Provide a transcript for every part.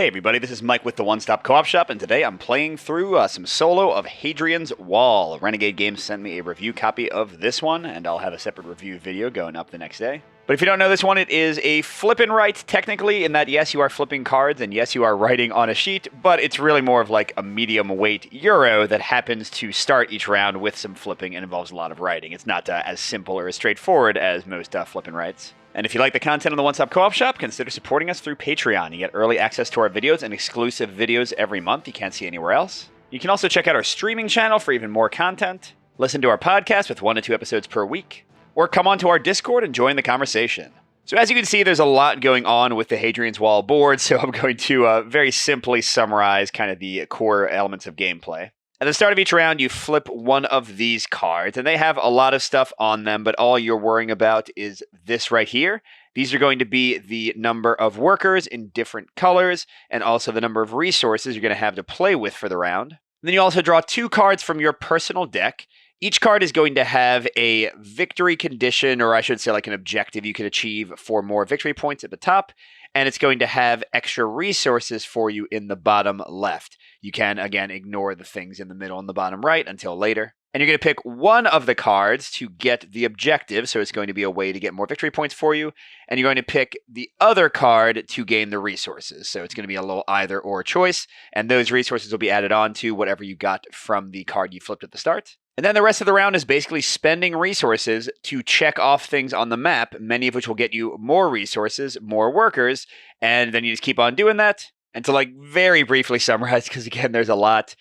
Hey everybody, this is Mike with the One Stop Co-op Shop, and today I'm playing through some solo of Hadrian's Wall. Renegade Games sent me a review copy of this one, and I'll have a separate review video going up the next day. But if you don't know this one, it is a flip and write, technically, in that yes, you are flipping cards, and yes, you are writing on a sheet, but it's really more of like a medium weight Euro that happens to start each round with some flipping and involves a lot of writing. It's not as simple or as straightforward as most flip and writes. And if you like the content on the One Stop Co-op Shop, consider supporting us through Patreon. You get early access to our videos and exclusive videos every month you can't see anywhere else. You can also check out our streaming channel for even more content, listen to our podcast with 1 to 2 episodes per week, or come onto our Discord and join the conversation. So as you can see, there's a lot going on with the Hadrian's Wall board, so I'm going to very simply summarize kind of the core elements of gameplay. At the start of each round, you flip one of these cards, and they have a lot of stuff on them, but all you're worrying about is this right here. These are going to be the number of workers in different colors, and also the number of resources you're going to have to play with for the round. And then you also draw 2 cards from your personal deck. Each card is going to have a victory condition, or I should say like an objective you can achieve for more victory points at the top, and it's going to have extra resources for you in the bottom left. You can, again, ignore the things in the middle and the bottom right until later. And you're going to pick one of the cards to get the objective, so it's going to be a way to get more victory points for you. And you're going to pick the other card to gain the resources. So it's going to be a little either or choice, and those resources will be added on to whatever you got from the card you flipped at the start. And then the rest of the round is basically spending resources to check off things on the map, many of which will get you more resources, more workers, and then you just keep on doing that. And to very briefly summarize, because again, there's a lot,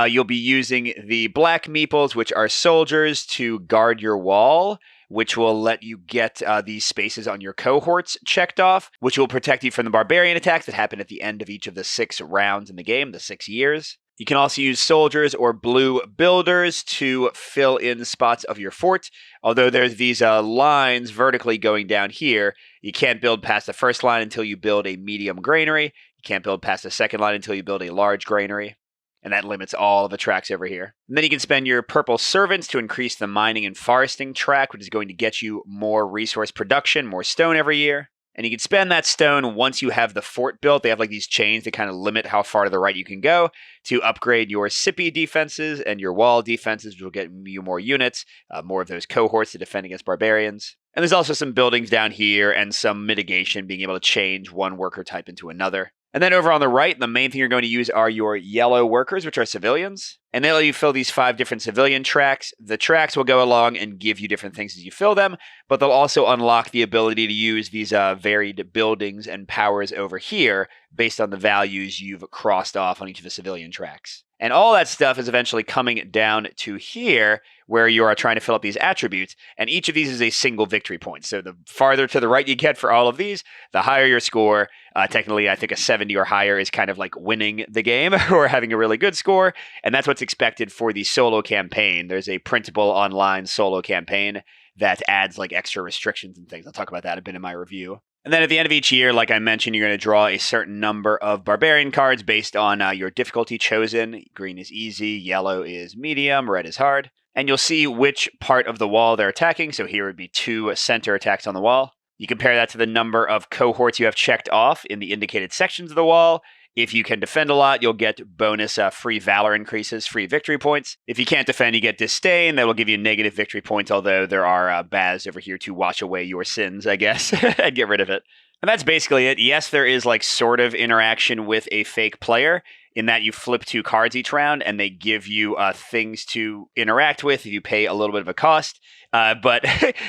you'll be using the black meeples, which are soldiers, to guard your wall, which will let you get these spaces on your cohorts checked off, which will protect you from the barbarian attacks that happen at the end of each of the 6 rounds in the game, the 6 years. You can also use soldiers or blue builders to fill in spots of your fort. Although there's these lines vertically going down here, you can't build past the first line until you build a medium granary. You can't build past the second line until you build a large granary. And that limits all of the tracks over here. And then you can spend your purple servants to increase the mining and foresting track, which is going to get you more resource production, more stone every year. And you can spend that stone once you have the fort built. They have these chains that kind of limit how far to the right you can go to upgrade your Sippy defenses and your wall defenses, which will get you more units, more of those cohorts to defend against barbarians. And there's also some buildings down here and some mitigation, being able to change one worker type into another. And then over on the right, the main thing you're going to use are your yellow workers, which are civilians. And they let you fill these 5 different civilian tracks. The tracks will go along and give you different things as you fill them, but they'll also unlock the ability to use these varied buildings and powers over here based on the values you've crossed off on each of the civilian tracks. And all that stuff is eventually coming down to here, where you are trying to fill up these attributes, and each of these is a single victory point. So the farther to the right you get for all of these, the higher your score. Technically, I think a 70 or higher is kind of like winning the game or having a really good score, and that's what's expected for the solo campaign. There's a printable online solo campaign that adds extra restrictions and things. I'll talk about that a bit in my review. And then at the end of each year, like I mentioned, you're going to draw a certain number of barbarian cards based on your difficulty chosen. Green is easy, yellow is medium, red is hard. And you'll see which part of the wall they're attacking. So here would be 2 center attacks on the wall. You compare that to the number of cohorts you have checked off in the indicated sections of the wall. If you can defend a lot, you'll get bonus free valor increases, free victory points. If you can't defend, you get disdain. That will give you negative victory points, although there are baths over here to wash away your sins, I guess, and get rid of it. And that's basically it. Yes, there is sort of interaction with a fake player in that you flip 2 cards each round and they give you things to interact with if you pay a little bit of a cost. But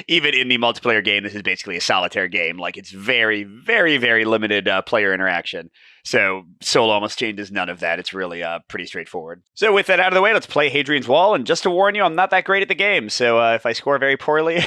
even in the multiplayer game, this is basically a solitaire game. It's very, very, very limited player interaction. So solo almost changes none of that. It's really pretty straightforward. So with that out of the way, let's play Hadrian's Wall. And just to warn you, I'm not that great at the game. So if I score very poorly,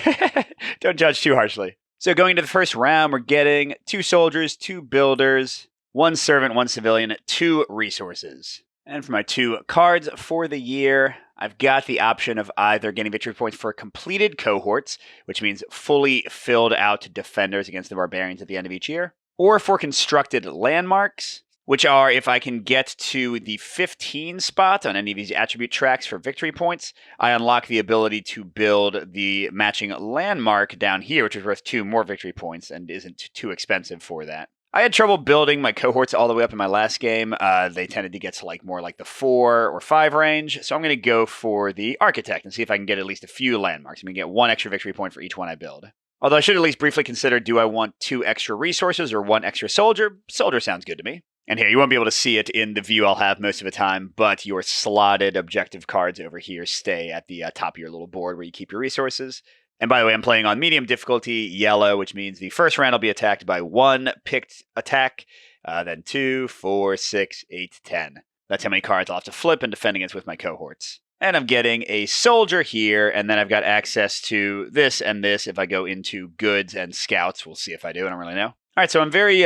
don't judge too harshly. So going into the first round, we're getting 2 soldiers, 2 builders, 1 servant, 1 civilian, 2 resources. And for my 2 cards for the year, I've got the option of either getting victory points for completed cohorts, which means fully filled out defenders against the barbarians at the end of each year, or for constructed landmarks, which are if I can get to the 15 spot on any of these attribute tracks for victory points, I unlock the ability to build the matching landmark down here, which is worth 2 more victory points and isn't too expensive for that. I had trouble building my cohorts all the way up in my last game. They tended to get to more like the 4 or 5 range. So I'm going to go for the Architect and see if I can get at least a few landmarks. I'm going to get 1 extra victory point for each one I build. Although I should at least briefly consider, do I want 2 extra resources or 1 extra soldier? Soldier sounds good to me. And here, you won't be able to see it in the view I'll have most of the time, but your slotted objective cards over here stay at the top of your little board where you keep your resources. And by the way, I'm playing on medium difficulty, yellow, which means the first round I'll be attacked by 1 picked attack, then 2, 4, 6, 8, 10. That's how many cards I'll have to flip and defend against with my cohorts. And I'm getting a soldier here, and then I've got access to this and this if I go into goods and scouts. We'll see if I do, I don't really know. All right, so I'm very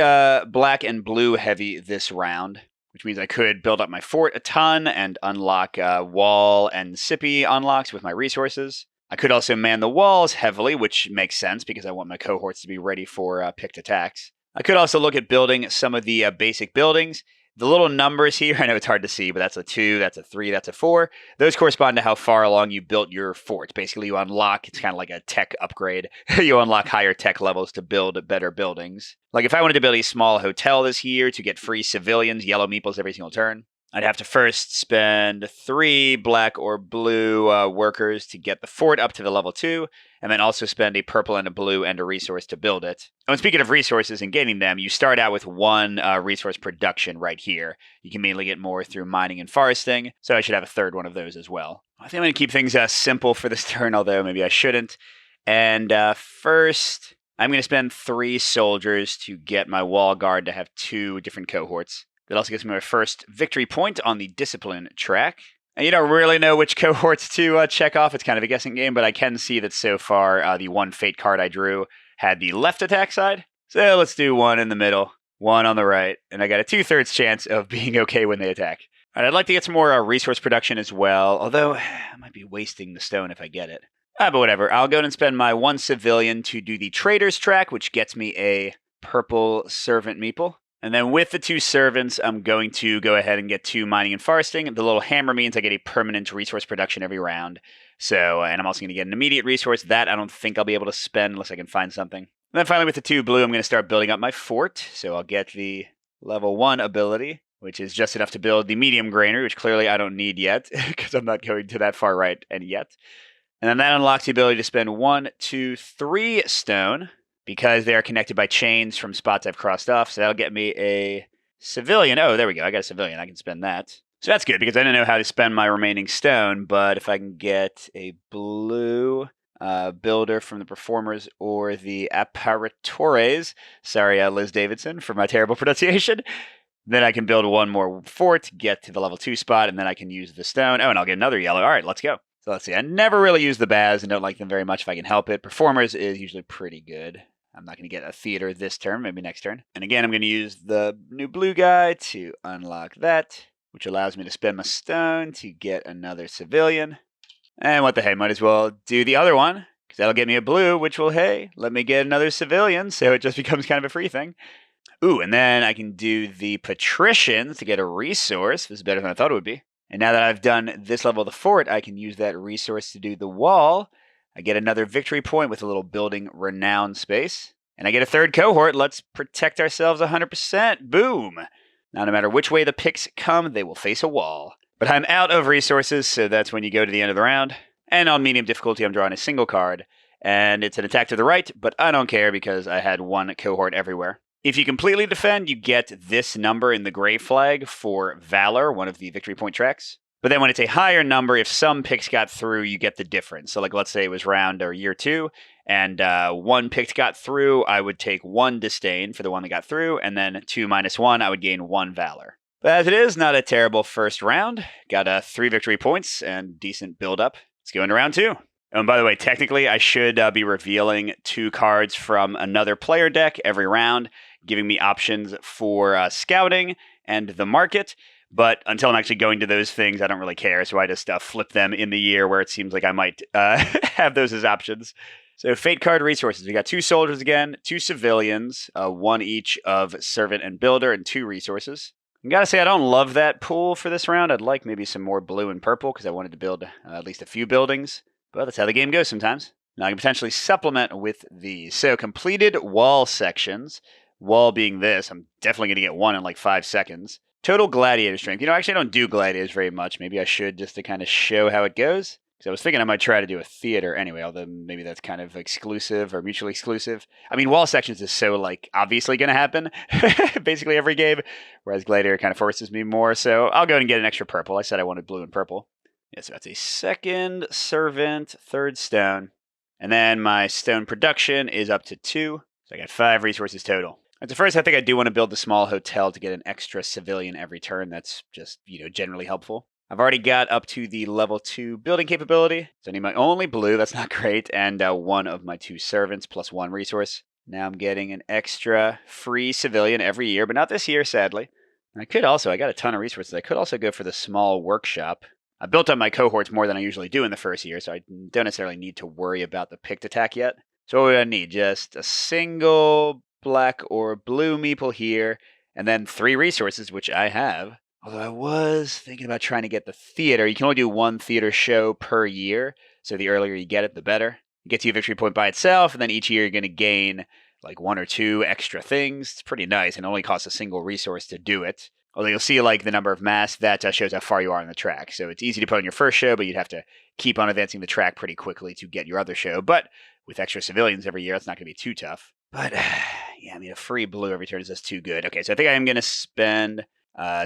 black and blue heavy this round, which means I could build up my fort a ton and unlock wall and sippy unlocks with my resources. I could also man the walls heavily, which makes sense because I want my cohorts to be ready for picked attacks. I could also look at building some of the basic buildings. The little numbers here, I know it's hard to see, but that's a 2, that's a 3, that's a 4. Those correspond to how far along you built your fort. Basically, you unlock, it's kind of like a tech upgrade. You unlock higher tech levels to build better buildings. Like if I wanted to build a small hotel this year to get free civilians, yellow meeples every single turn, I'd have to first spend 3 black or blue workers to get the fort up to the level 2, and then also spend a purple and a blue and a resource to build it. Oh, and speaking of resources and gaining them, you start out with 1 resource production right here. You can mainly get more through mining and foresting, so I should have a 3rd one of those as well. I think I'm going to keep things simple for this turn, although maybe I shouldn't. And first, I'm going to spend 3 soldiers to get my wall guard to have 2 different cohorts. That also gives me my first victory point on the discipline track. And you don't really know which cohorts to check off. It's kind of a guessing game, but I can see that so far the 1 fate card I drew had the left attack side. So let's do 1 in the middle, 1 on the right, and I got a 2/3 chance of being okay when they attack. All right, I'd like to get some more resource production as well, although I might be wasting the stone if I get it. But whatever, I'll go and spend my 1 civilian to do the traders track, which gets me a purple servant meeple. And then with the 2 servants, I'm going to go ahead and get 2 mining and foresting. The little hammer means I get a permanent resource production every round. So, and I'm also going to get an immediate resource. That I don't think I'll be able to spend unless I can find something. And then finally with the 2 blue, I'm going to start building up my fort. So I'll get the level 1 ability, which is just enough to build the medium granary, which clearly I don't need yet because I'm not going to that far right and yet. And then that unlocks the ability to spend 1, 2, 3 stone, because they are connected by chains from spots I've crossed off. So that'll get me a civilian. Oh, there we go. I got a civilian. I can spend that. So that's good because I don't know how to spend my remaining stone. But if I can get a blue builder from the Performers or the Apparitores, sorry, Liz Davidson for my terrible pronunciation, then I can build 1 more fort, get to the level 2 spot, and then I can use the stone. Oh, and I'll get another yellow. All right, let's go. So let's see. I never really use the Baz and don't like them very much if I can help it. Performers is usually pretty good. I'm not going to get a theater this turn, maybe next turn. And again, I'm going to use the new blue guy to unlock that, which allows me to spend my stone to get another civilian. And what the hey, might as well do the other one, because that'll get me a blue, which will, hey, let me get another civilian, so it just becomes kind of a free thing. Ooh, and then I can do the patricians to get a resource. This is better than I thought it would be. And now that I've done this level of the fort, I can use that resource to do the wall. I get another victory point with a little building renown space. And I get a 3rd cohort. Let's protect ourselves 100%. Boom. Now, no matter which way the picks come, they will face a wall. But I'm out of resources, so that's when you go to the end of the round. And on medium difficulty, I'm drawing a single card. And it's an attack to the right, but I don't care because I had 1 cohort everywhere. If you completely defend, you get this number in the gray flag for Valor, one of the victory point tracks. But then when it's a higher number, if some picks got through, you get the difference. So like let's say it was round or year 2, and 1 pick got through, I would take 1 disdain for the one that got through, and then 2 minus 1, I would gain 1 valor. But as it is, not a terrible first round. Got 3 victory points and decent build-up. Let's go into round 2. Oh, and by the way, technically, I should be revealing 2 cards from another player deck every round, giving me options for scouting and the market. But until I'm actually going to those things, I don't really care. So I just flip them in the year where it seems like I might have those as options. So fate card resources. We got 2 soldiers again, 2 civilians, 1 each of servant and builder, and 2 resources. I gotta say, I don't love that pool for this round. I'd like maybe some more blue and purple because I wanted to build at least a few buildings. But that's how the game goes sometimes. Now I can potentially supplement with these. So completed wall sections. wall being this, I'm definitely going to get one in like 5 seconds. Total gladiator strength. Actually, I don't do gladiators very much. Maybe I should, just to kind of show how it goes. Because I was thinking I might try to do a theater anyway, although maybe that's kind of exclusive or mutually exclusive. I mean, wall sections is so, like, obviously going to happen basically every game, whereas gladiator kind of forces me more. So I'll go ahead and get an extra purple. I said I wanted blue and purple. Yeah, so that's a second servant, third stone. And then my stone production is up to 2. So I got 5 resources total. And so first, I think I do want to build a small hotel to get an extra civilian every turn. That's just, generally helpful. I've already got up to the level 2 building capability. So I need my only blue, that's not great, and one of my 2 servants plus 1 resource. Now I'm getting an extra free civilian every year, but not this year, sadly. I got a ton of resources. I could also go for the small workshop. I built up my cohorts more than I usually do in the first year, so I don't necessarily need to worry about the picked attack yet. So what would I need? Just a single black or blue meeple here, and then 3 resources, which I have. Although I was thinking about trying to get the theater. You can only do 1 theater show per year, so the earlier you get it, the better. It gets you a victory point by itself, and then each year you're going to gain like 1 or 2 extra things. It's pretty nice, and it only costs a single resource to do it. Although you'll see like the number of mass, that shows how far you are on the track. So it's easy to put on your first show, but you'd have to keep on advancing the track pretty quickly to get your other show. But with extra civilians every year, it's not going to be too tough. But yeah, I mean, a free blue every turn is just too good. Okay, so I think I am going to spend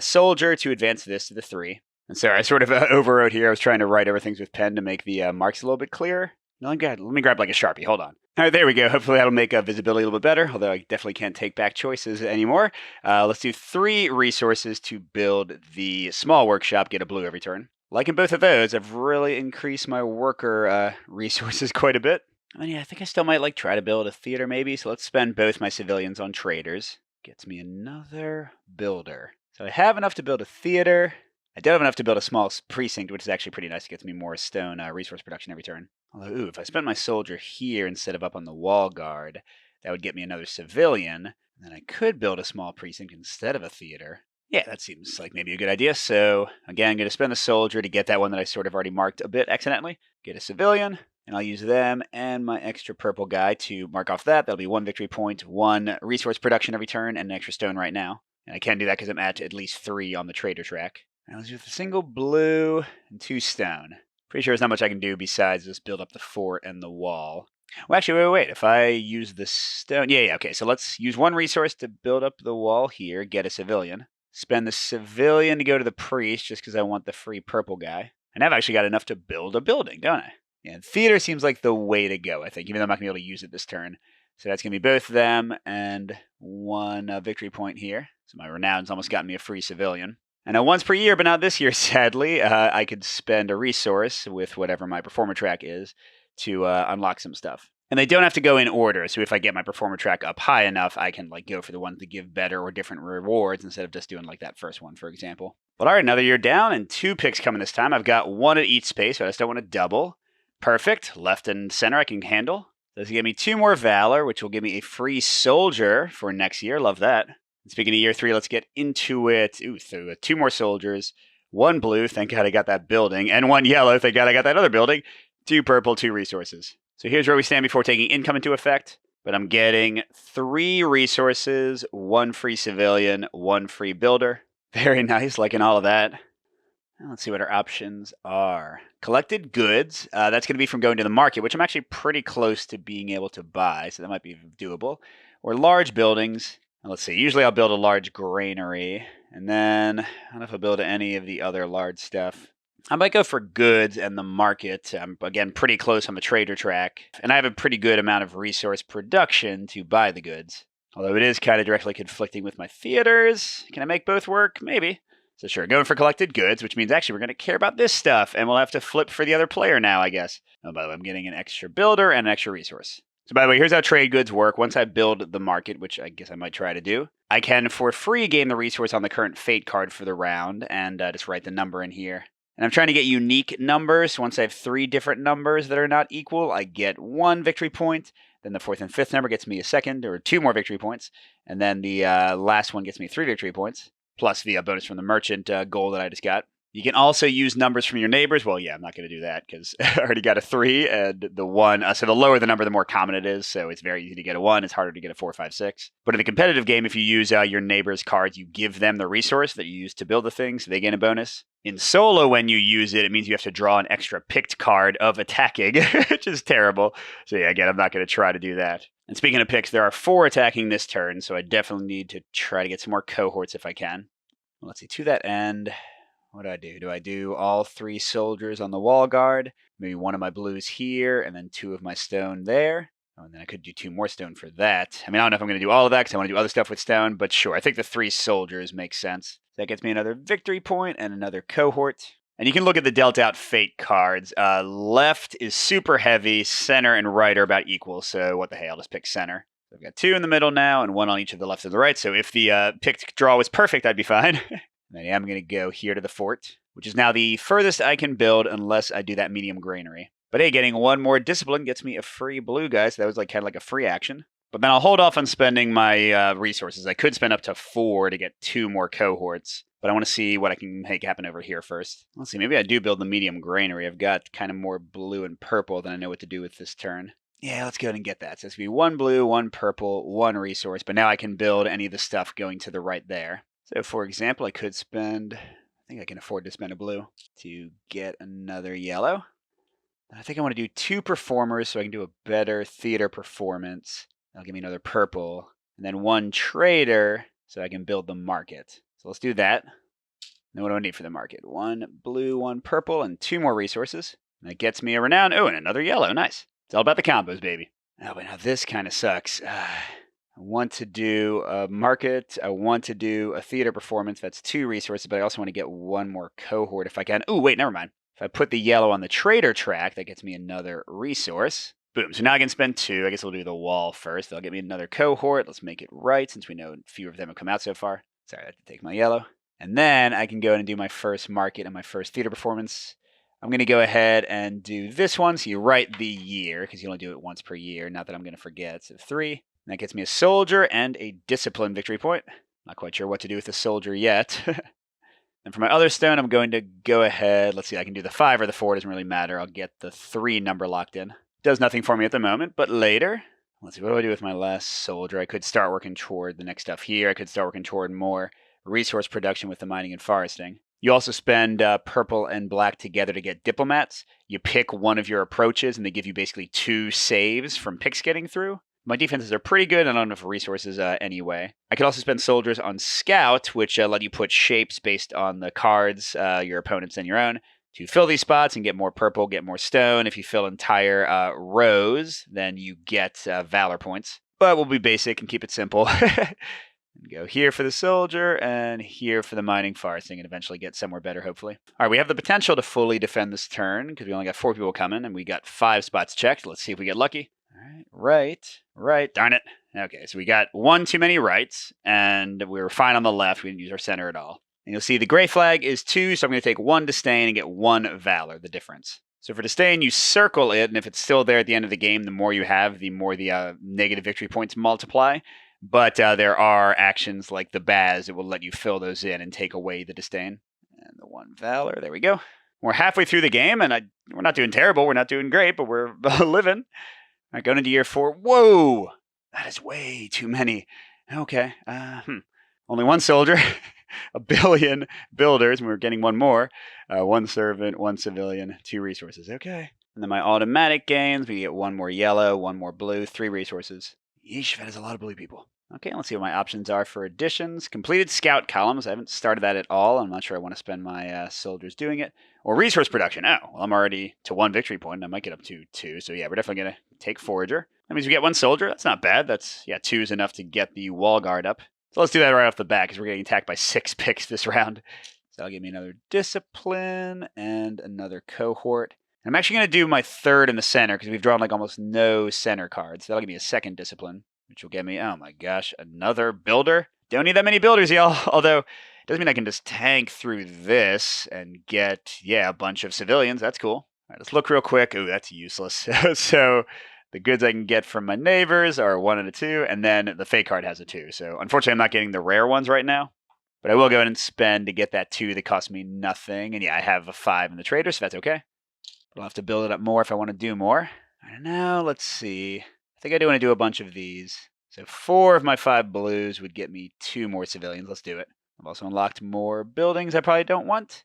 soldier to advance this to the 3. And so I sort of overwrote here. I was trying to write everything with pen to make the marks a little bit clearer. No, let me grab like a Sharpie. Hold on. All right, there we go. Hopefully that'll make visibility a little bit better, although I definitely can't take back choices anymore. Let's do 3 resources to build the small workshop, get a blue every turn. Like in both of those, I've really increased my worker resources quite a bit. I mean, yeah, I think I still might try to build a theater maybe, so let's spend both my civilians on traders. Gets me another builder. So I have enough to build a theater. I don't have enough to build a small precinct, which is actually pretty nice. It gets me more stone resource production every turn. Although, if I spent my soldier here instead of up on the wall guard, that would get me another civilian. And then I could build a small precinct instead of a theater. Yeah, that seems like maybe a good idea. So, again, I'm going to spend the soldier to get that one that I sort of already marked a bit accidentally. Get a civilian, and I'll use them and my extra purple guy to mark off that. That'll be 1 victory point, 1 resource production every turn, and an extra stone right now. And I can do that because I'm at least 3 on the trader track. Now let's do a single blue and 2 stone. Pretty sure there's not much I can do besides just build up the fort and the wall. Well, actually, wait. If I use the stone... Yeah, okay. So let's use 1 resource to build up the wall here, get a civilian. Spend the civilian to go to the priest just because I want the free purple guy. And I've actually got enough to build a building, don't I? Yeah, theater seems like the way to go, I think, even though I'm not going to be able to use it this turn. So that's going to be both of them and 1 victory point here. So my renown's almost gotten me a free civilian. And now once per year, but not this year, sadly, I could spend a resource with whatever my performer track is to unlock some stuff. And they don't have to go in order, so if I get my performer track up high enough, I can go for the ones that give better or different rewards instead of just doing like that first one, for example. But all right, another year down and 2 picks coming this time. I've got 1 at each space, but I just don't want to double. Perfect. Left and center I can handle. This will give me 2 more Valor, which will give me a free soldier for next year. Love that. And speaking of year 3, let's get into it. Ooh, so 2 more soldiers. 1 blue, thank God I got that building. And 1 yellow, thank God I got that other building. 2 purple, 2 resources. So here's where we stand before taking income into effect. But I'm getting 3 resources, 1 free civilian, 1 free builder. Very nice, liking all of that. Now let's see what our options are. Collected goods. That's going to be from going to the market, which I'm actually pretty close to being able to buy, so that might be doable. Or large buildings. Now let's see. Usually I'll build a large granary, and then I don't know if I'll build any of the other large stuff. I might go for goods and the market. I'm, again, pretty close on the trader track, and I have a pretty good amount of resource production to buy the goods. Although it is kind of directly conflicting with my theaters. Can I make both work? Maybe. So sure, going for collected goods, which means actually we're going to care about this stuff, and we'll have to flip for the other player now, I guess. Oh, by the way, I'm getting an extra builder and an extra resource. So by the way, here's how trade goods work. Once I build the market, which I guess I might try to do, I can for free gain the resource on the current fate card for the round, and just write the number in here. And I'm trying to get unique numbers. Once I have 3 different numbers that are not equal, I get 1 victory point. Then the 4th and 5th number gets me a second, or 2 more victory points. And then the last one gets me 3 victory points, plus the bonus from the merchant goal that I just got. You can also use numbers from your neighbors. Well, yeah, I'm not going to do that because I already got a 3 and the 1. So the lower the number, the more common it is. So it's very easy to get a 1. It's harder to get a 4, 5, 6. But in the competitive game, if you use your neighbor's cards, you give them the resource that you use to build the thing, so they gain a bonus. In solo, when you use it, it means you have to draw an extra picked card of attacking, which is terrible. So yeah, again, I'm not going to try to do that. And speaking of picks, there are 4 attacking this turn, so I definitely need to try to get some more cohorts if I can. Well, let's see, to that end, what do I do? Do I do all 3 soldiers on the wall guard? Maybe 1 of my blues here, and then 2 of my stone there. Oh, and then I could do 2 more stone for that. I mean, I don't know if I'm going to do all of that because I want to do other stuff with stone, but sure, I think the 3 soldiers make sense. That gets me another victory point and another cohort. And you can look at the dealt out fate cards. Left is super heavy, center and right are about equal, so what the hell, I'll just pick center. So I've got 2 in the middle now and 1 on each of the left and the right, so if the picked draw was perfect, I'd be fine. Then yeah, I'm going to go here to the fort, which is now the furthest I can build unless I do that medium granary. But hey, getting 1 more discipline gets me a free blue guy, so that was like kind of like a free action. But then I'll hold off on spending my resources. I could spend up to 4 to get 2 more cohorts, but I want to see what I can make happen over here first. Let's see, maybe I do build the medium granary. I've got kind of more blue and purple than I know what to do with this turn. Yeah, let's go ahead and get that. So it's going to be 1 blue, 1 purple, 1 resource, but now I can build any of the stuff going to the right there. So for example, I could spend, I think I can afford to spend a blue to get another yellow. I think I want to do 2 performers so I can do a better theater performance. That'll give me another purple. And then 1 trader so I can build the market. So let's do that. Then what do I need for the market? 1 blue, 1 purple, and 2 more resources. And that gets me a renown. Oh, and another yellow. Nice. It's all about the combos, baby. Oh, but now this kind of sucks. I want to do a market. I want to do a theater performance. That's 2 resources, but I also want to get 1 more cohort if I can. Oh, wait, never mind. If I put the yellow on the trader track, that gets me another resource. Boom. So now I can spend 2. I guess we'll do the wall first. That'll get me another cohort. Let's make it right since we know fewer of them have come out so far. Sorry, I have to take my yellow. And then I can go in and do my first market and my first theater performance. I'm going to go ahead and do this one. So you write the year because you only do it once per year. Not that I'm going to forget. So 3. And that gets me a soldier and a discipline victory point. Not quite sure what to do with the soldier yet. And for my other stone, I'm going to go ahead. Let's see, I can do the 5 or the 4. Doesn't really matter. I'll get the 3 number locked in. Does nothing for me at the moment, but later. Let's see, what do I do with my last soldier? I could start working toward the next stuff here. I could start working toward more resource production with the mining and foresting. You also spend purple and black together to get diplomats. You pick one of your approaches, and they give you basically 2 saves from picks getting through. My defenses are pretty good. I don't have enough resources anyway. I could also spend soldiers on scout, which let you put shapes based on the cards, your opponents and your own, to fill these spots and get more purple, get more stone. If you fill entire rows, then you get valor points. But we'll be basic and keep it simple. And go here for the soldier and here for the mining foresting and eventually get somewhere better, hopefully. All right, we have the potential to fully defend this turn because we only got 4 people coming and we got 5 spots checked. Let's see if we get lucky. All right, darn it. Okay, so we got 1 too many rights, and we were fine on the left. We didn't use our center at all. And you'll see the gray flag is 2, so I'm going to take 1 disdain and get 1 valor, the difference. So for disdain, you circle it, and if it's still there at the end of the game, the more you have, the more the negative victory points multiply. But there are actions like the Baz that will let you fill those in and take away the disdain. And the 1 valor, there we go. We're halfway through the game, and we're not doing terrible. We're not doing great, but we're living. All right, going into year 4. Whoa! That is way too many. Okay. Only 1 soldier, a billion builders, and we're getting 1 more. 1 servant, 1 civilian, 2 resources. Okay. And then my automatic gains, we get 1 more yellow, 1 more blue, 3 resources. Yeesh, that is a lot of blue people. Okay, let's see what my options are for additions. Completed scout columns. I haven't started that at all. I'm not sure I want to spend my soldiers doing it. Or resource production. Oh, well, I'm already to 1 victory point. I might get up to 2. So yeah, we're definitely going to take forager. That means we get 1 soldier. That's not bad. That's, 2 is enough to get the wall guard up. So let's do that right off the bat because we're getting attacked by 6 picks this round. So that'll give me another discipline and another cohort. And I'm actually going to do my 3rd in the center because we've drawn like almost no center cards. So that'll give me a 2nd discipline, which will get me, oh my gosh, another builder. Don't need that many builders, y'all. Although, it doesn't mean I can just tank through this and get, a bunch of civilians. That's cool. All right, let's look real quick. Ooh, that's useless. So the goods I can get from my neighbors are 1 and a 2, and then the fake card has a 2. So unfortunately, I'm not getting the rare ones right now. But I will go ahead and spend to get that 2 that cost me nothing. And yeah, I have a 5 in the trader, so that's okay. But I'll have to build it up more if I want to do more. I don't know. Let's see. I think I do want to do a bunch of these. So 4 of my 5 blues would get me 2 more civilians. Let's do it. I've also unlocked more buildings I probably don't want.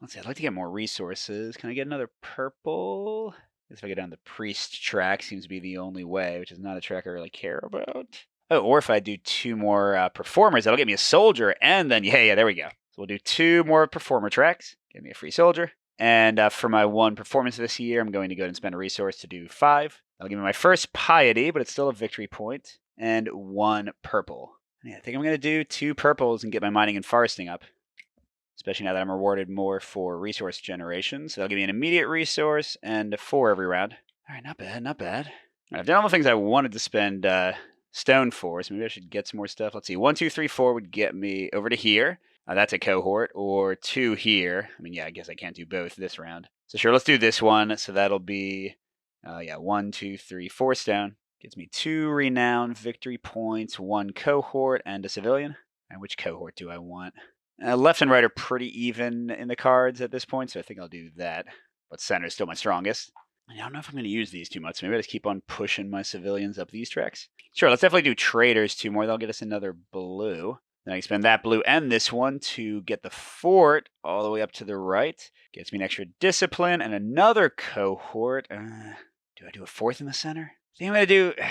Let's see. I'd like to get more resources. Can I get another purple? If I go down the priest track, seems to be the only way, which is not a track I really care about. Oh, or if I do 2 more performers, that'll get me a soldier, and then, yeah, there we go. So we'll do 2 more performer tracks, get me a free soldier. And for my 1 performance this year, I'm going to go ahead and spend a resource to do 5. That'll give me my first piety, but it's still a victory point, and 1 purple. Yeah, I think I'm going to do 2 purples and get my mining and foresting up, especially now that I'm rewarded more for resource generation. So that'll give me an immediate resource and a 4 every round. All right, not bad, not bad. Right, I've done all the things I wanted to spend stone for, so maybe I should get some more stuff. Let's see, 1, 2, 3, 4 would get me over to here. That's a cohort, or 2 here. I mean, yeah, I guess I can't do both this round. So sure, let's do this one. So that'll be, 1, 2, 3, 4 stone. Gets me 2 renown victory points, 1 cohort, and a civilian. And which cohort do I want? Left and right are pretty even in the cards at this point, so I think I'll do that. But center is still my strongest. I don't know if I'm going to use these too much, so maybe I just keep on pushing my civilians up these tracks. Sure, let's definitely do traders 2 more. That'll get us another blue. Then I can spend that blue and this one to get the fort all the way up to the right. Gets me an extra discipline and another cohort. Do I do a 4th in the center? I think I'm going to do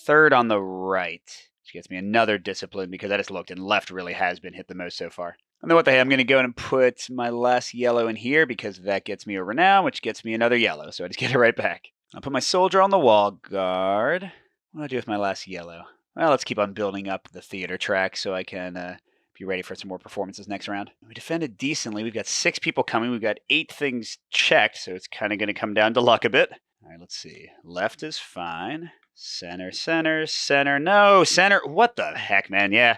3rd on the right, which gets me another discipline because I just looked and left really has been hit the most so far. And then what the heck, I'm going to go and put my last yellow in here because that gets me a renown, which gets me another yellow. So I just get it right back. I'll put my soldier on the wall guard. What do I do with my last yellow? Well, let's keep on building up the theater track so I can be ready for some more performances next round. We defended decently. We've got 6 people coming. We've got 8 things checked, so it's kind of going to come down to luck a bit. All right, let's see. Left is fine. Center, center, center. No, center. What the heck, man? Yeah.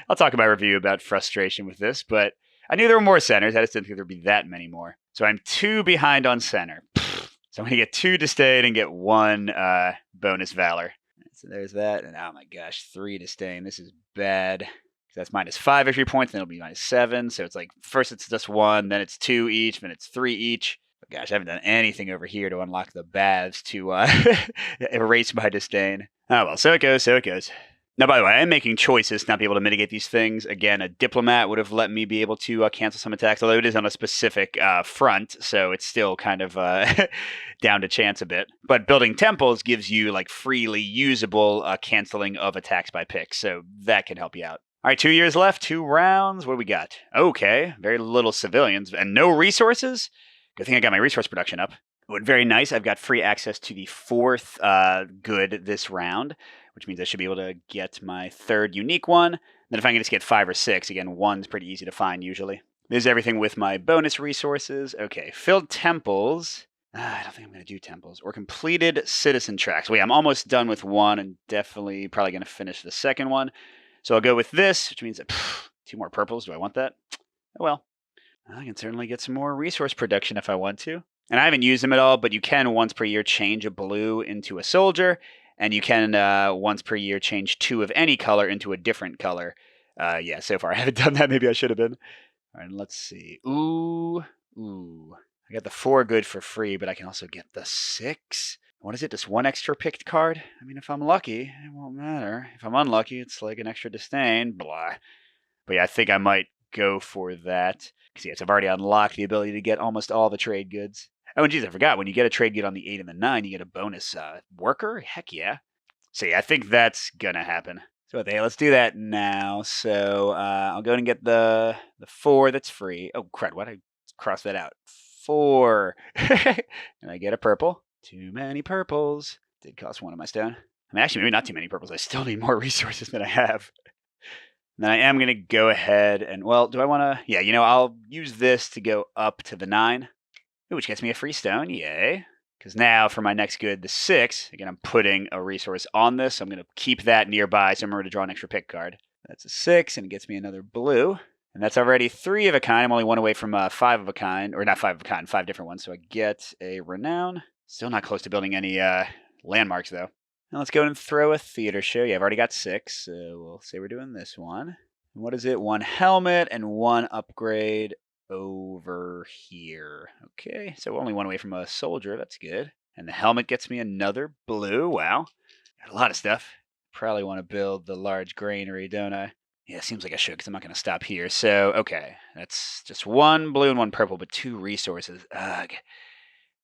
I'll talk in my review about frustration with this, but I knew there were more centers. I just didn't think there'd be that many more. So I'm 2 behind on center. So I'm going to get 2 disdain and get 1 bonus valor. So there's that. And oh my gosh, 3 disdain. This is bad. That's -5 victory points, then it'll be -7. So it's like first it's just 1, then it's 2 each, then it's 3 each. But gosh, I haven't done anything over here to unlock the baths to erase my disdain. Oh well, so it goes, so it goes. Now, by the way, I'm making choices to not be able to mitigate these things. Again, a diplomat would have let me be able to cancel some attacks, although it is on a specific front, so it's still kind of down to chance a bit. But building temples gives you like freely usable canceling of attacks by picks, so that can help you out. All right, 2 years left, 2 rounds. What do we got? Okay, very little civilians and no resources. Good thing I got my resource production up. Very nice. I've got free access to the 4th good this round, which means I should be able to get my 3rd unique one. Then if I can just get 5 or 6, again, 1's pretty easy to find usually. There's everything with my bonus resources. Okay, filled temples. I don't think I'm going to do temples. Or completed citizen tracks. Wait, I'm almost done with 1 and definitely probably going to finish the 2nd one. So I'll go with this, which means that 2 more purples. Do I want that? Oh well. I can certainly get some more resource production if I want to. And I haven't used them at all, but you can once per year change a blue into a soldier, and you can once per year change 2 of any color into a different color. Yeah, so far I haven't done that. Maybe I should have been. All right, let's see. Ooh. I got the 4 good for free, but I can also get the 6. What is it? Just 1 extra picked card? I mean, if I'm lucky, it won't matter. If I'm unlucky, it's like an extra disdain. Blah. But yeah, I think I might go for that. Because yes, I've already unlocked the ability to get almost all the trade goods. Oh, and geez, I forgot. When you get a trade good on the 8 and the 9, you get a bonus worker? Heck yeah. So yeah, I think that's going to happen. So hey, let's do that now. So I'll go and get the 4 that's free. Oh, crud. Why did I cross that out? 4. And I get a purple. Too many purples. Did cost 1 of my stone. I mean, actually, maybe not too many purples. I still need more resources than I have. And then I am going to go ahead and, well, do I want to? Yeah, I'll use this to go up to the 9. Which gets me a free stone, yay. Because now for my next good, the 6, again, I'm putting a resource on this. So I'm going to keep that nearby so I'm remember to draw an extra pick card. That's a 6, and it gets me another blue. And that's already 3 of a kind. I'm only 1 away from 5 of a kind, or not 5 of a kind, 5 different ones. So I get a renown. Still not close to building any landmarks, though. Now let's go and throw a theater show. Yeah, I've already got 6, so we'll say we're doing this one. What is it? 1 helmet and 1 upgrade over here. Okay, so only 1 away from a soldier. That's good. And the helmet gets me another blue. Wow. Got a lot of stuff. Probably want to build the large granary, don't I? Yeah, seems like I should because I'm not going to stop here. So, okay, that's just 1 blue and 1 purple, but 2 resources. Ugh.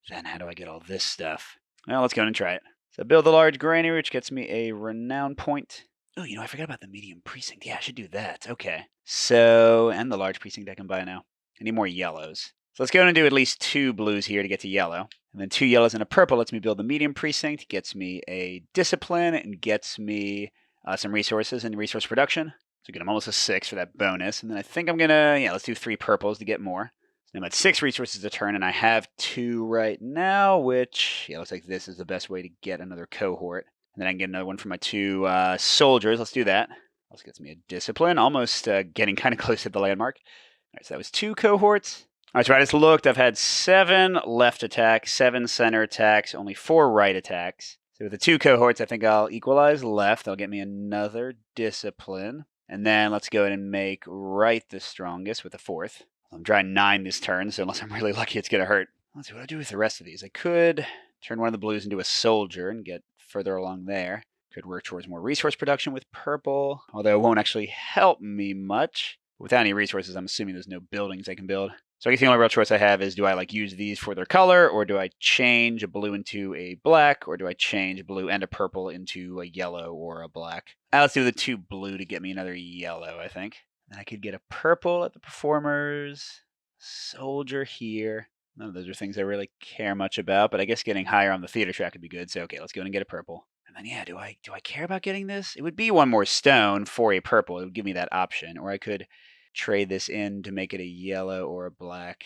Then how do I get all this stuff? Well, let's go and try it. So build the large granary, which gets me a renown point. Oh, I forgot about the medium precinct. Yeah, I should do that. Okay. So, and the large precinct I can buy now. I need more yellows. So let's go and do at least 2 blues here to get to yellow. And then 2 yellows and a purple lets me build the medium precinct, gets me a discipline, and gets me some resources and resource production. So again, I'm almost a 6 for that bonus. And then I think I'm going to, let's do 3 purples to get more. I'm at 6 resources a turn, and I have 2 right now, which, looks like this is the best way to get another cohort. And then I can get another one for my 2 soldiers. Let's do that. Also gets me a discipline, almost getting kind of close to the landmark. All right, so that was 2 cohorts. All right, so I just looked. I've had 7 left attacks, 7 center attacks, only 4 right attacks. So with the 2 cohorts, I think I'll equalize left. That'll get me another discipline. And then let's go ahead and make right the strongest with a 4th. I'm drawing 9 this turn, so unless I'm really lucky, it's going to hurt. Let's see what I do with the rest of these. I could turn one of the blues into a soldier and get further along there. Could work towards more resource production with purple, although it won't actually help me much. Without any resources, I'm assuming there's no buildings I can build. So I guess the only real choice I have is, do I use these for their color, or do I change a blue into a black, or do I change a blue and a purple into a yellow or a black? Let's do the 2 blue to get me another yellow, I think. Then I could get a purple at the performers, soldier here. None of those are things I really care much about, but I guess getting higher on the theater track would be good. So okay, let's go and get a purple. And then do I care about getting this? It would be 1 more stone for a purple. It would give me that option, or I could trade this in to make it a yellow or a black.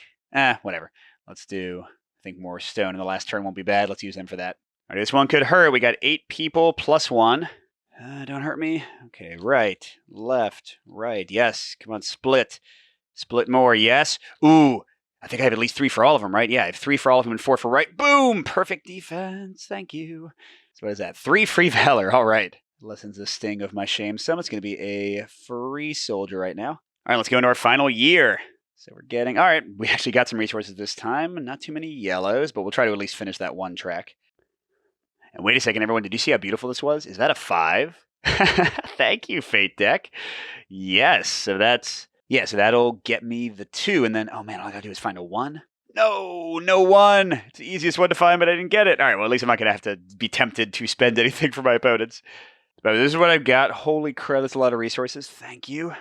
Whatever. Let's do, I think, more stone, and the last turn won't be bad. Let's use them for that. All right, this one could hurt. We got 8 people plus 1. Don't hurt me. Okay, right, left, right. Yes, come on, split. Split more, yes. Ooh, I think I have at least 3 for all of them, right? Yeah, I have 3 for all of them and 4 for right. Boom! Perfect defense. Thank you. So what is that? 3 free valor. All right. Lessens the sting of my shame. So it's going to be a free soldier right now. All right, let's go into our final year. So we're getting, all right, we actually got some resources this time. Not too many yellows, but we'll try to at least finish that 1 track. And wait a second, everyone. Did you see how beautiful this was? Is that a 5? Thank you, Fate Deck. Yes, so that'll get me the 2. And then, oh man, all I gotta do is find a 1. No 1. It's the easiest one to find, but I didn't get it. All right, well, at least I'm not gonna have to be tempted to spend anything for my opponents. But this is what I've got. Holy crap, that's a lot of resources. Thank you.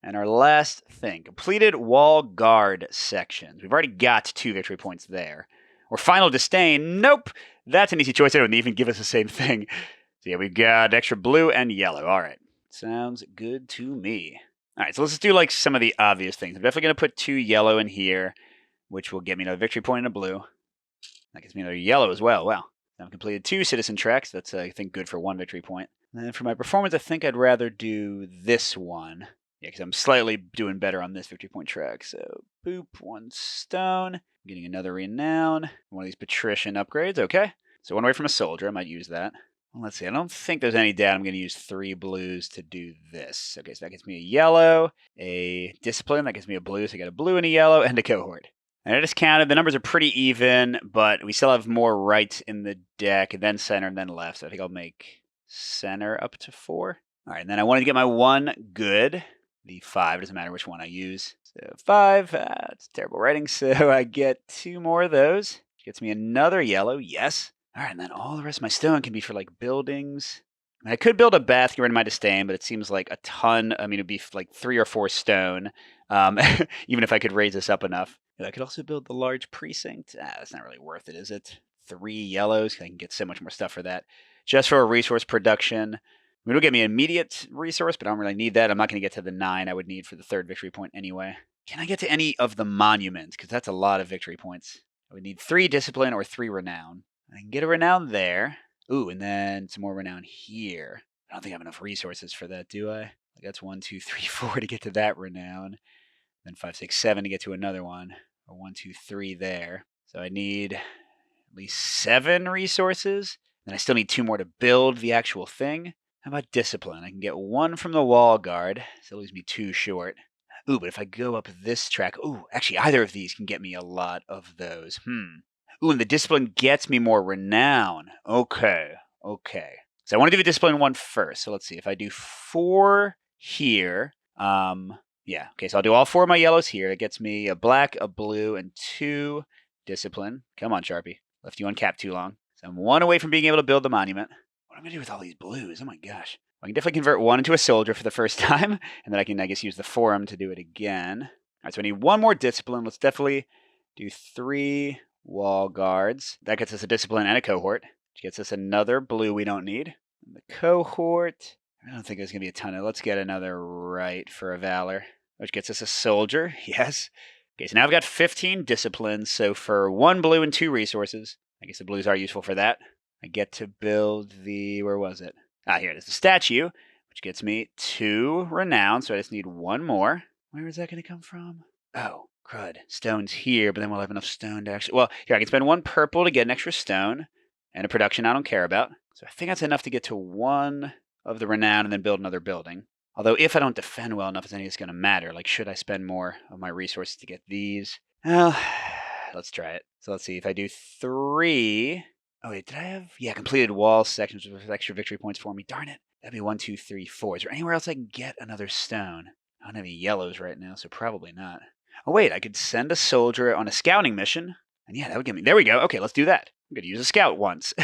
And our last thing, completed wall guard sections. We've already got 2 victory points there. Or final disdain. Nope. That's an easy choice. They don't even give us the same thing. So yeah, we've got extra blue and yellow. All right. Sounds good to me. All right, so let's just do some of the obvious things. I'm definitely going to put 2 yellow in here, which will get me another victory point and a blue. That gets me another yellow as well. Wow. Now I've completed 2 citizen tracks. That's, I think, good for 1 victory point. And then for my performance, I think I'd rather do this one. Yeah, because I'm slightly doing better on this victory point track. So, boop, 1 stone. I'm getting another renown. One of these patrician upgrades. Okay. So 1 away from a soldier. I might use that. Well, let's see. I don't think there's any doubt I'm going to use 3 blues to do this. Okay, so that gets me a yellow, a discipline. That gives me a blue. So I got a blue and a yellow and a cohort. And I just counted. The numbers are pretty even, but we still have more right in the deck, and then center, and then left. So I think I'll make center up to 4. All right, and then I wanted to get my 1 good. The 5, doesn't matter which one I use. So 5, it's terrible writing, so I get 2 more of those. Which gets me another yellow, yes. All right, and then all the rest of my stone can be for buildings. I mean, I could build a bath, get rid of my disdain, but it seems like a ton. I mean, it'd be 3 or 4 stone, even if I could raise this up enough. I could also build the large precinct. That's not really worth it, is it? 3 yellows, I can get so much more stuff for that. Just for a resource production. It'll get me an immediate resource, but I don't really need that. I'm not going to get to the 9 I would need for the 3rd victory point anyway. Can I get to any of the monuments? Because that's a lot of victory points. I would need 3 discipline or 3 renown. I can get a renown there. Ooh, and then some more renown here. I don't think I have enough resources for that, do I? That's 1, 2, 3, 4 to get to that renown. Then 5, 6, 7 to get to another one. Or 1, 2, 3 there. So I need at least 7 resources. And I still need 2 more to build the actual thing. How about discipline? I can get 1 from the wall guard, so it leaves me 2 short. Ooh, but if I go up this track, ooh, actually either of these can get me a lot of those. Ooh, and the discipline gets me more renown. Okay. So I want to do the discipline one first. So let's see. If I do 4 here, yeah. Okay, so I'll do all 4 of my yellows here. That gets me a black, a blue, and 2 discipline. Come on, Sharpie. Left you uncapped too long. So I'm 1 away from being able to build the monument. What am I going to do with all these blues? Oh my gosh. I can definitely convert 1 into a soldier for the first time, and then I can, I guess, use the forum to do it again. All right, so I need 1 more discipline. Let's definitely do 3 wall guards. That gets us a discipline and a cohort, which gets us another blue we don't need. And the cohort, I don't think there's going to be a ton of. Let's get another right for a valor, which gets us a soldier. Yes. Okay, so now I've got 15 disciplines. So for 1 blue and 2 resources, I guess the blues are useful for that. I get to build the, where was it? Here it is, the statue, which gets me 2 renown, so I just need 1 more. Where is that going to come from? Oh, crud. Stone's here, but then we'll have enough stone to actually... Well, here, I can spend 1 purple to get an extra stone, and a production I don't care about. So I think that's enough to get to 1 of the renown and then build another building. Although, if I don't defend well enough, it's any it's going to matter. Like, should I spend more of my resources to get these? Well, let's try it. So let's see, if I do 3... Oh, wait, did I have... Yeah, completed wall sections with extra victory points for me. Darn it. That'd be 1, 2, 3, 4. Is there anywhere else I can get another stone? I don't have any yellows right now, so probably not. Oh, wait, I could send a soldier on a scouting mission. And yeah, that would give me... There we go. Okay, let's do that. I'm going to use a scout once.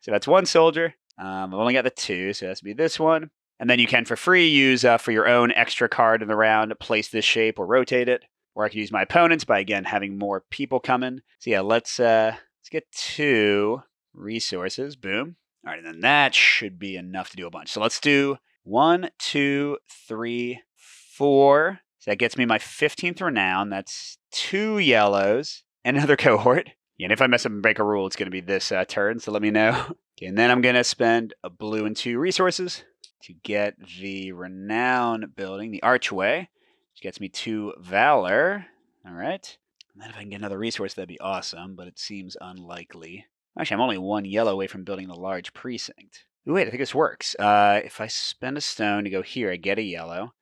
So that's 1 soldier. I've only got the 2, so it has to be this one. And then you can, for free, use for your own extra card in the round, place this shape or rotate it. Or I could use my opponent's by, again, having more people coming. So yeah, let's get 2... resources, boom. All right, and then that should be enough to do a bunch. So let's do 1, 2, 3, 4. So that gets me my 15th renown. That's 2 yellows and another cohort. Yeah, and if I mess up and break a rule, it's going to be this turn, so let me know. Okay, and then I'm going to spend a blue and 2 resources to get the renown building, the archway, which gets me 2 valor. All right. And then if I can get another resource, that'd be awesome, but it seems unlikely. Actually, I'm only 1 yellow away from building the large precinct. Ooh, wait, I think this works. If I spend a stone to go here, I get a yellow.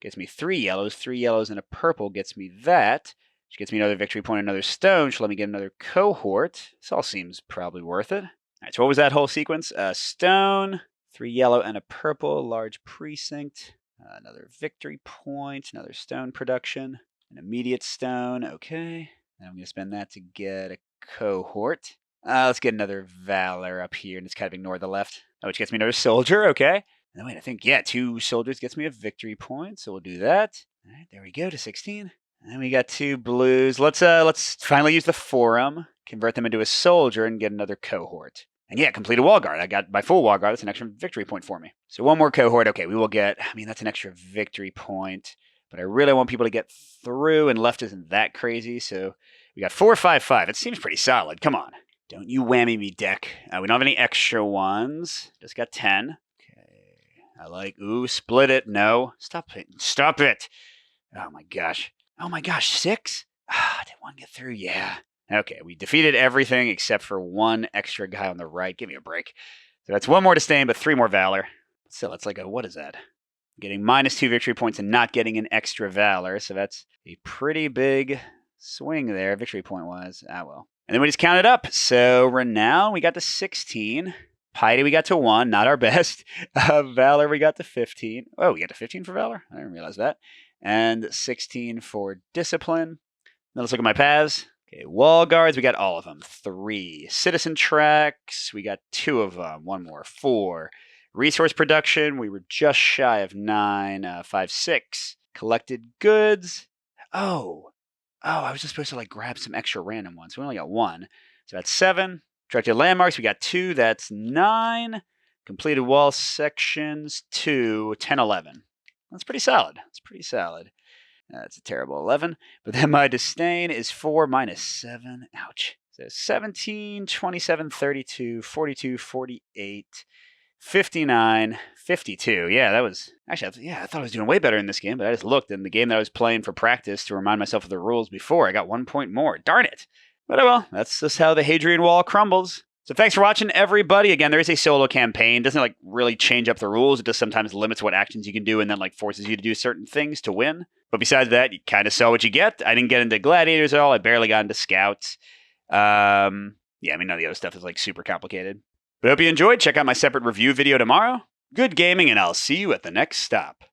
Gets me 3 yellows. 3 yellows and a purple gets me that. Which gets me another victory point, another stone. Should let me get another cohort. This all seems probably worth it. All right, so what was that whole sequence? Stone, 3 yellow and a purple, large precinct. Another victory point, another stone production. An immediate stone, okay. And I'm going to spend that to get a cohort. Let's get another valor up here and just kind of ignore the left. Oh, which gets me another soldier, okay. And then wait, I think, yeah, 2 soldiers gets me a victory point, so we'll do that. All right, there we go, to 16. And then we got 2 blues. Let's finally use the forum, convert them into a soldier, and get another cohort. And yeah, complete a wall guard. I got my full wall guard. That's an extra victory point for me. So 1 more cohort. Okay, we will get, I mean, that's an extra victory point. But I really want people to get through, and left isn't that crazy. So we got 4, 5, 5. It seems pretty solid. Come on. Don't you whammy me, deck. We don't have any extra ones. Just got 10. Okay. I like, ooh, split it. No. Stop it. Stop it. Oh my gosh. Oh my gosh, 6? Did 1 get through? Yeah. Okay, we defeated everything except for 1 extra guy on the right. Give me a break. So that's 1 more disdain, but 3 more valor. Still, that's like a, what is that? Getting -2 victory points and not getting an extra valor. So that's a pretty big swing there, victory point-wise. Well. And then we just counted up. So renown, we got to 16. Piety, we got to 1. Not our best. Valor, we got to 15. Oh, we got to 15 for valor? I didn't realize that. And 16 for discipline. Now let's look at my paths. Okay, wall guards, we got all of them. 3. Citizen tracks, we got 2 of them. 1 more. 4. Resource production, we were just shy of 9. 5, 6. Collected goods. I was just supposed to like grab some extra random ones. So we only got 1. So that's 7. Directed landmarks, we got 2. That's 9. Completed wall sections, 2. 10, 11. That's pretty solid. That's pretty solid. That's a terrible 11. But then my disdain is 4 minus 7. Ouch. So 17, 27, 32, 42, 48, 59, 52. Yeah, that was... Actually, I thought I was doing way better in this game, but I just looked, and the game that I was playing for practice to remind myself of the rules before, I got 1 point more. Darn it. But oh well, that's just how the Hadrian Wall crumbles. So thanks for watching, everybody. Again, there is a solo campaign. It doesn't like really change up the rules. It just sometimes limits what actions you can do and then like forces you to do certain things to win. But besides that, you kind of saw what you get. I didn't get into gladiators at all. I barely got into scouts. Yeah, I mean, none of the other stuff is like super complicated. But I hope you enjoyed. Check out my separate review video tomorrow. Good gaming, and I'll see you at the next stop.